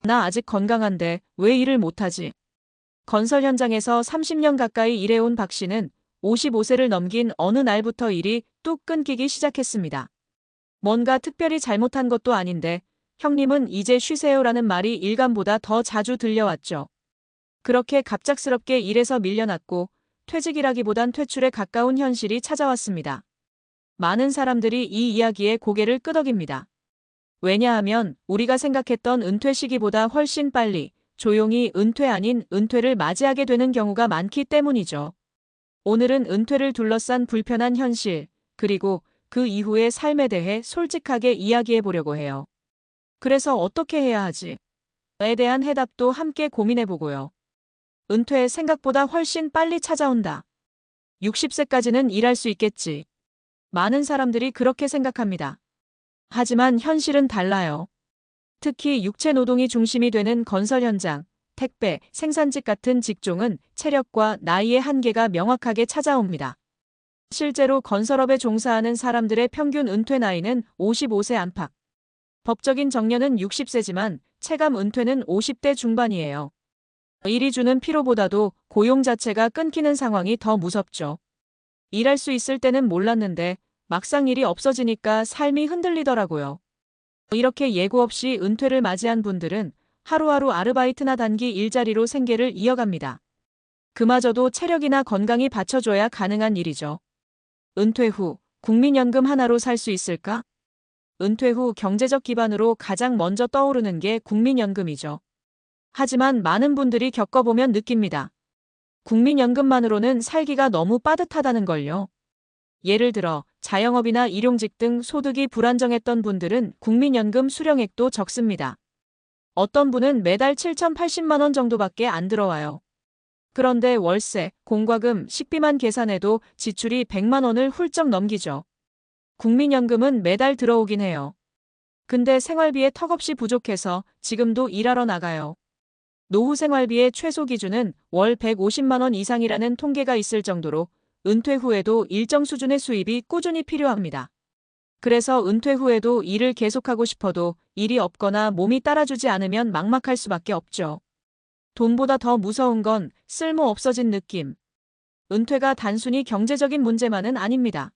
나 아직 건강한데 왜 일을 못하지? 건설 현장에서 30년 가까이 일해온 박 씨는 55세를 넘긴 어느 날부터 일이 뚝 끊기기 시작했습니다. 뭔가 특별히 잘못한 것도 아닌데 형님은 이제 쉬세요라는 말이 일감보다 더 자주 들려왔죠. 그렇게 갑작스럽게 일에서 밀려났고 퇴직이라기보단 퇴출에 가까운 현실이 찾아왔습니다. 많은 사람들이 이 이야기에 고개를 끄덕입니다. 왜냐하면 우리가 생각했던 은퇴 시기보다 훨씬 빨리 조용히 은퇴 아닌 은퇴를 맞이하게 되는 경우가 많기 때문이죠. 오늘은 은퇴를 둘러싼 불편한 현실, 그리고 그 이후의 삶에 대해 솔직하게 이야기해 보려고 해요. 그래서 어떻게 해야 하지? 에 대한 해답도 함께 고민해 보고요. 은퇴 생각보다 훨씬 빨리 찾아온다. 60세까지는 일할 수 있겠지. 많은 사람들이 그렇게 생각합니다. 하지만 현실은 달라요. 특히 육체 노동이 중심이 되는 건설 현장, 택배, 생산직 같은 직종은 체력과 나이의 한계가 명확하게 찾아옵니다. 실제로 건설업에 종사하는 사람들의 평균 은퇴 나이는 55세 안팎. 법적인 정년은 60세지만 체감 은퇴는 50대 중반이에요. 일이 주는 피로보다도 고용 자체가 끊기는 상황이 더 무섭죠. 일할 수 있을 때는 몰랐는데 막상 일이 없어지니까 삶이 흔들리더라고요. 이렇게 예고 없이 은퇴를 맞이한 분들은 하루하루 아르바이트나 단기 일자리로 생계를 이어갑니다. 그마저도 체력이나 건강이 받쳐줘야 가능한 일이죠. 은퇴 후 국민연금 하나로 살 수 있을까? 은퇴 후 경제적 기반으로 가장 먼저 떠오르는 게 국민연금이죠. 하지만 많은 분들이 겪어보면 느낍니다. 국민연금만으로는 살기가 너무 빠듯하다는 걸요. 예를 들어 자영업이나 일용직 등 소득이 불안정했던 분들은 국민연금 수령액도 적습니다. 어떤 분은 매달 7,080만 원 정도밖에 안 들어와요. 그런데 월세, 공과금, 식비만 계산해도 지출이 100만 원을 훌쩍 넘기죠. 국민연금은 매달 들어오긴 해요. 근데 생활비에 턱없이 부족해서 지금도 일하러 나가요. 노후 생활비의 최소 기준은 월 150만 원 이상이라는 통계가 있을 정도로 은퇴 후에도 일정 수준의 수입이 꾸준히 필요합니다. 그래서 은퇴 후에도 일을 계속하고 싶어도 일이 없거나 몸이 따라주지 않으면 막막할 수밖에 없죠. 돈보다 더 무서운 건 쓸모 없어진 느낌. 은퇴가 단순히 경제적인 문제만은 아닙니다.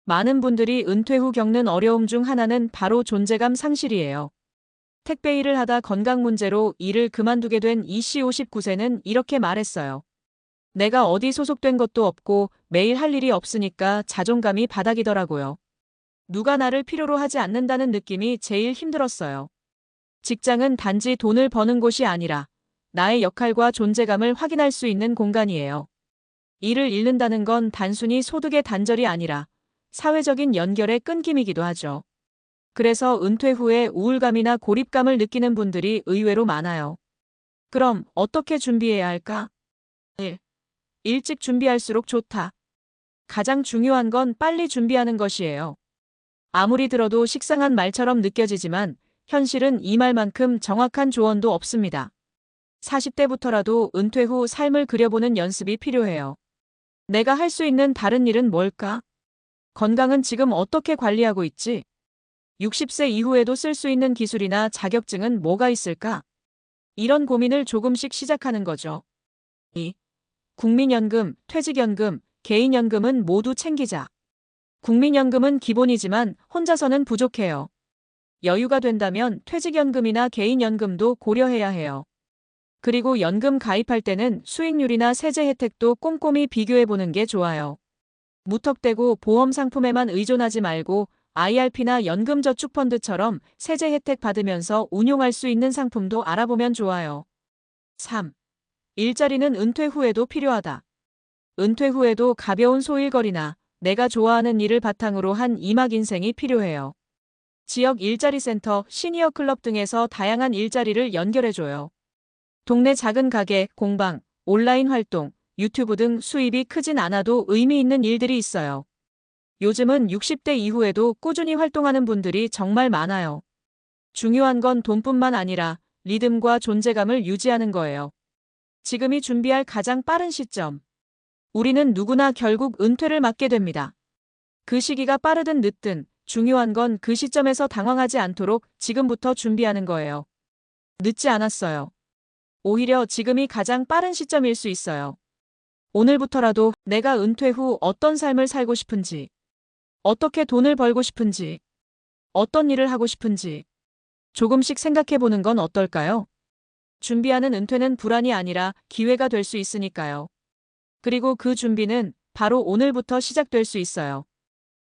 많은 분들이 은퇴 후 겪는 어려움 중 하나는 바로 존재감 상실이에요. 택배 일을 하다 건강 문제로 일을 그만두게 된 이 씨 59세는 이렇게 말했어요. 내가 어디 소속된 것도 없고 매일 할 일이 없으니까 자존감이 바닥이더라고요. 누가 나를 필요로 하지 않는다는 느낌이 제일 힘들었어요. 직장은 단지 돈을 버는 곳이 아니라 나의 역할과 존재감을 확인할 수 있는 공간이에요. 일을 잃는다는 건 단순히 소득의 단절이 아니라 사회적인 연결의 끊김이기도 하죠. 그래서 은퇴 후에 우울감이나 고립감을 느끼는 분들이 의외로 많아요. 그럼 어떻게 준비해야 할까? 1. 일찍 준비할수록 좋다. 가장 중요한 건 빨리 준비하는 것이에요. 아무리 들어도 식상한 말처럼 느껴지지만 현실은 이 말만큼 정확한 조언도 없습니다. 40대부터라도 은퇴 후 삶을 그려보는 연습이 필요해요. 내가 할 수 있는 다른 일은 뭘까? 건강은 지금 어떻게 관리하고 있지? 60세 이후에도 쓸 수 있는 기술이나 자격증은 뭐가 있을까? 이런 고민을 조금씩 시작하는 거죠. 2. 국민연금, 퇴직연금, 개인연금은 모두 챙기자. 국민연금은 기본이지만 혼자서는 부족해요. 여유가 된다면 퇴직연금이나 개인연금도 고려해야 해요. 그리고 연금 가입할 때는 수익률이나 세제 혜택도 꼼꼼히 비교해보는 게 좋아요. 무턱대고 보험 상품에만 의존하지 말고 IRP나 연금저축펀드처럼 세제 혜택 받으면서 운용할 수 있는 상품도 알아보면 좋아요. 3. 일자리는 은퇴 후에도 필요하다. 은퇴 후에도 가벼운 소일거리나 내가 좋아하는 일을 바탕으로 한 이막 인생이 필요해요. 지역 일자리 센터, 시니어 클럽 등에서 다양한 일자리를 연결해줘요. 동네 작은 가게, 공방, 온라인 활동, 유튜브 등 수입이 크진 않아도 의미 있는 일들이 있어요. 요즘은 60대 이후에도 꾸준히 활동하는 분들이 정말 많아요. 중요한 건 돈뿐만 아니라 리듬과 존재감을 유지하는 거예요. 지금이 준비할 가장 빠른 시점. 우리는 누구나 결국 은퇴를 맞게 됩니다. 그 시기가 빠르든 늦든 중요한 건 그 시점에서 당황하지 않도록 지금부터 준비하는 거예요. 늦지 않았어요. 오히려 지금이 가장 빠른 시점일 수 있어요. 오늘부터라도 내가 은퇴 후 어떤 삶을 살고 싶은지, 어떻게 돈을 벌고 싶은지, 어떤 일을 하고 싶은지 조금씩 생각해 보는 건 어떨까요? 준비하는 은퇴는 불안이 아니라 기회가 될 수 있으니까요. 그리고 그 준비는 바로 오늘부터 시작될 수 있어요.